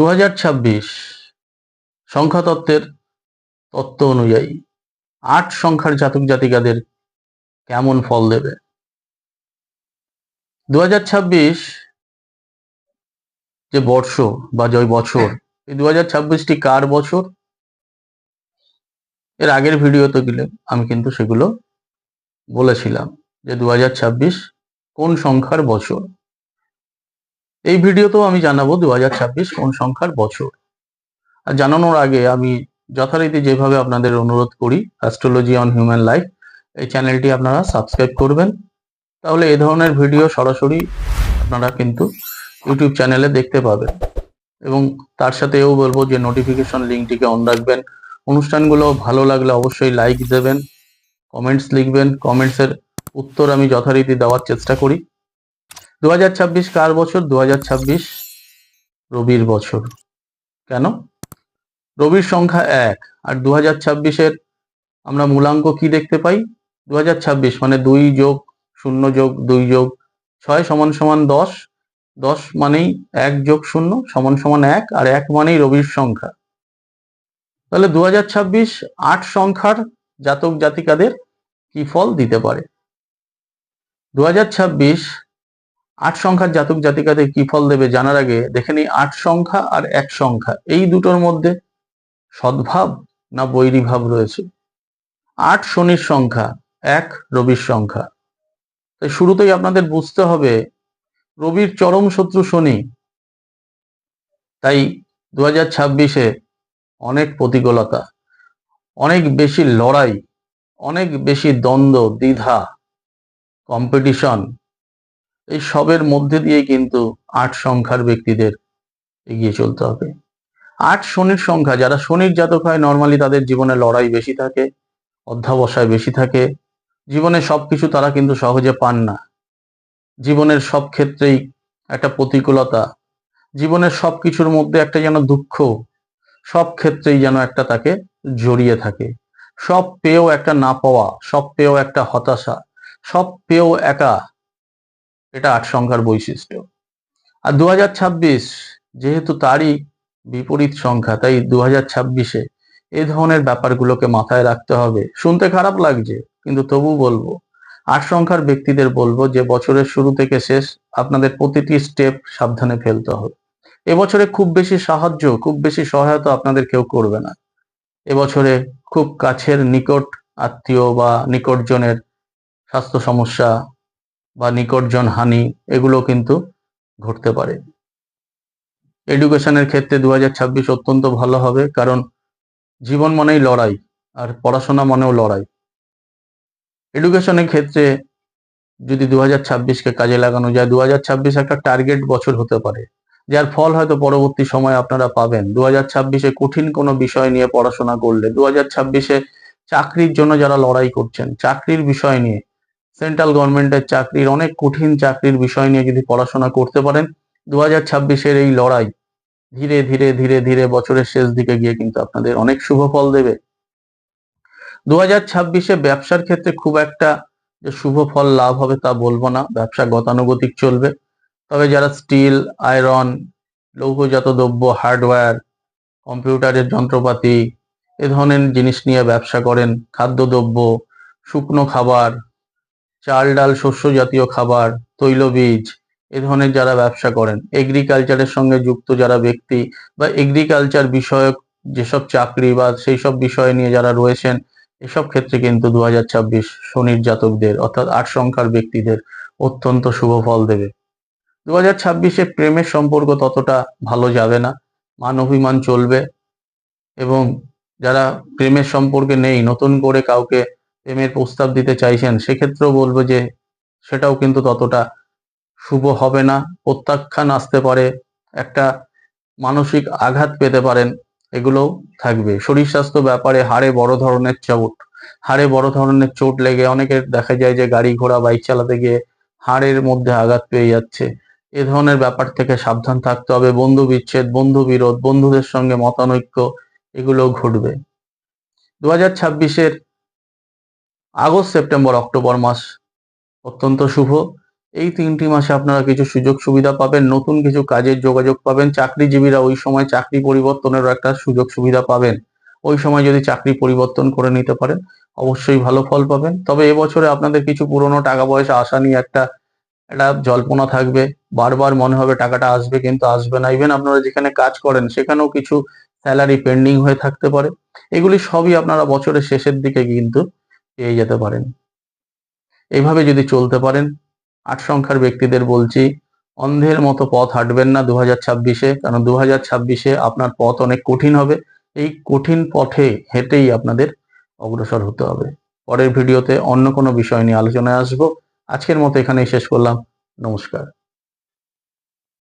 2026 সংখ্যাতত্ত্বের তত্ত্ব অনুযায়ী 8 সংখ্যার জাতক জাতিকাদের কেমন ফল দেবে। 2026 যে বর্ষ বা যে বছর, এই 2026টি কার বছর? এর আগের ভিডিওতে গেলে আমি কিন্তু সেগুলো বলেছিলাম যে 2026 কোন সংখ্যার বছর। এই ভিডিওতেও আমি জানাবো 2026 কোন সংখ্যার বছর। আর জানানোর আগে আমি যথারীতি যেভাবে আপনাদের অনুরোধ করি, অ্যাস্ট্রোলজি অন হিউম্যান লাইফ এই চ্যানেলটি আপনারা সাবস্ক্রাইব করবেন, তাহলে এই ধরনের ভিডিও সরাসরি আপনারা কিন্তু ইউটিউব চ্যানেলে দেখতে পাবেন। এবং তার সাথে এও বলবো যে নোটিফিকেশন লিঙ্কটিকে অন রাখবেন। অনুষ্ঠানগুলো ভালো লাগলে অবশ্যই লাইক দেবেন, কমেন্টস লিখবেন, কমেন্টসের উত্তর আমি যথারীতি দেওয়ার চেষ্টা করি। 2026 কার বছর? 2026 রবির বছর। কেন? রবির সংখ্যা 1, আর 2026-এর আমরা মূলাঙ্ক কি দেখতে পাই? 2026 মানে 2 যোগ 0 যোগ 2 যোগ 6 সমান সমান 10, 10 মানেই 1 যোগ 0 সমান সমান 1, আর 1 মানেই রবির সংখ্যা। তাহলে 2026 8 সংখ্যার জাতক জাতিকাদের কি ফল দিতে পারে? 2026 8 সংখ্যার জাতক জাতিকাদের কি ফল দেবে জানার আগে দেখে নিই 8 সংখ্যা আর 1 সংখ্যা এই দুটোর মধ্যে সদ্ভাব না বৈরীভাব রয়েছে। 8 শনির সংখ্যা, 1 রবির সংখ্যা। তাই শুরুতেই আপনাদের বুঝতে হবে রবির চরম শত্রু শনি। তাই 2026-এ অনেক প্রতিকূলতা, অনেক বেশি লড়াই, অনেক বেশি দ্বন্দ্ব, দ্বিধা, কম্পিটিশন, এই সবের মধ্যে দিয়ে কিন্তু 8 সংখ্যার ব্যক্তিদের এগিয়ে চলতে হবে। 8 শনির সংখ্যা, যারা শনির জাতক হয় নর্মালি তাদের জীবনে লড়াই বেশি থাকে, অধ্যাবসায় বেশি থাকে, জীবনে সবকিছু তারা কিন্তু সহজে পান না। জীবনের সব ক্ষেত্রেই একটা প্রতিকূলতা, জীবনের সবকিছুর মধ্যে একটা যেন দুঃখ, সব ক্ষেত্রেই যেন একটা তাকে জড়িয়ে থাকে। সব পেয়েও একটা না পাওয়া, সব পেয়েও একটা হতাশা, সব পেয়েও একা, এটা 8 সংখ্যার বৈশিষ্ট্য। আর 2026 যেহেতু তারই বিপরীত সংখ্যা, তাই 2026-এ এই ধরনের ব্যাপারগুলোকে মাথায় রাখতে হবে। শুনতে খারাপ লাগছে কিন্তু তবু বলবো, 8 সংখ্যার ব্যক্তিদের বলবো যে বছরের শুরু থেকে শেষ আপনাদের প্রতিটি স্টেপ সাবধানে ফেলতে হবে। এবছরে খুব বেশি সাহায্য, খুব বেশি সহায়তা আপনাদের কেউ করবে না। এবছরে খুব কাছের নিকট আত্মীয় বা নিকটজনের স্বাস্থ্য সমস্যা বা নিকটজন হানি, এগুলো কিন্তু ঘটতে পারে। এডুকেশনের ক্ষেত্রে 2026 অত্যন্ত ভালো হবে, কারণ জীবন মানেই লড়াই, আর পড়াশোনা মানেও লড়াই। এডুকেশনের ক্ষেত্রে যদি 2026-কে কাজে লাগানো যায়, 2026 একটা টার্গেট বছর হতে পারে, যার ফল হয়তো পরবর্তী সময়ে আপনারা পাবেন। 2026-এ কঠিন কোনো বিষয় নিয়ে পড়াশোনা করলে, 2026-এ চাকরির জন্য যারা লড়াই করছেন, চাকরির বিষয় নিয়ে, সেন্ট্রাল গভর্নমেন্টের চাকরির, অনেক কঠিন চাকরির বিষয় নিয়ে যদি পড়াশোনা করতে পারেন, 2026-এর এই লড়াই ধীরে ধীরে ধীরে ধীরে বছরের শেষ দিকে গিয়ে কিন্তু আপনাদের অনেক শুভ ফল দেবে। 2026-এ ব্যবসার ক্ষেত্রে খুব একটা যে শুভ ফল লাভ হবে তা বলবো না, ব্যবসা গতানুগতিক চলবে। তবে যারা স্টিল, আয়রন, লৌহজাত দ্রব্য, হার্ডওয়্যার, কম্পিউটারের যন্ত্রপাতি, এ ধরনের জিনিস নিয়ে ব্যবসা করেন, খাদ্যদ্রব্য, শুকনো খাবার, চাল ডাল শস্য জাতীয় খাবার, তৈলবীজ, এ ধরনের যারা ব্যবসা করেন, এগ্রিকালচারের সঙ্গে যুক্ত যারা ব্যক্তি বা এগ্রিকালচার বিষয়ক যেসব চাকরি বা সেই সব বিষয় নিয়ে যারা রয়েছেন, এসব ক্ষেত্রে কিন্তু 2026 শনির জাতকদের অর্থাৎ 8 সংখ্যার ব্যক্তিদের অত্যন্ত শুভ ফল দেবে। 2026-এ প্রেমের সম্পর্ক ততটা ভালো যাবে না, মান অভিমান চলবে, এবং যারা প্রেমের সম্পর্কে নেই, নতুন করে কাউকে প্রেমের প্রস্তাব দিতে চাইছেন, সেক্ষেত্রেও বলবো যে সেটাও কিন্তু ততটা শুভ হবে না, প্রত্যাখ্যান আসতে পারে, একটা মানসিক আঘাত পেতে পারেন, এগুলোও থাকবে। শরীর স্বাস্থ্য ব্যাপারে হাড়ে বড় ধরনের চোট, হাড়ে বড় ধরনের চোট লেগে অনেকের দেখা যায় যে গাড়ি ঘোড়া বাইক চালাতে গিয়ে হাড়ের মধ্যে আঘাত পেয়ে যাচ্ছে। এ ধরনের ব্যাপার থেকে সাবধান থাকতে হবে। বন্ধু বিচ্ছেদ, বন্ধু বিরোধ, বন্ধুদের সঙ্গে মতানৈক্য, এগুলো ঘটবে। 2026-এর আগস্ট, সেপ্টেম্বর, অক্টোবর মাস অত্যন্ত শুভ। এই 3টি মাসে আপনারা কিছু সুযোগ সুবিধা পাবেন, নতুন কিছু কাজের যোগাযোগ পাবেন। চাকরিজীবীরা ওই সময় চাকরি পরিবর্তনেরও একটা সুযোগ সুবিধা পাবেন। ওই সময় যদি চাকরি পরিবর্তন করে নিতে পারেন অবশ্যই ভালো ফল পাবেন। তবে এবছরে আপনাদের কিছু পুরনো টাকা পয়সা আসা নিয়ে একটা জল্পনা থাকবে। বারবার মনে হবে টাকাটা আসবে কিন্তু আসবে না। ইভেন আপনারা যেখানে কাজ করেন সেখানেও কিছু স্যালারি পেন্ডিং হয়ে থাকতে পারে। এগুলি সবই আপনারা বছরের শেষের দিকে কিন্তু পেয়ে যেতে পারেন। এইভাবে যদি চলতে পারেন, 8 সংখ্যার ব্যক্তিদের বলছি অন্ধের মতো পথ হাঁটবেন না 2026-এ, কারণ 2026-এ আপনার পথ অনেক কঠিন হবে। এই কঠিন পথে হেঁটেই আপনাদের অগ্রসর হতে হবে। পরের ভিডিওতে অন্য কোনো বিষয় নিয়ে আলোচনায় আসবো। আজকের মতো এখানেই শেষ করলাম। নমস্কার।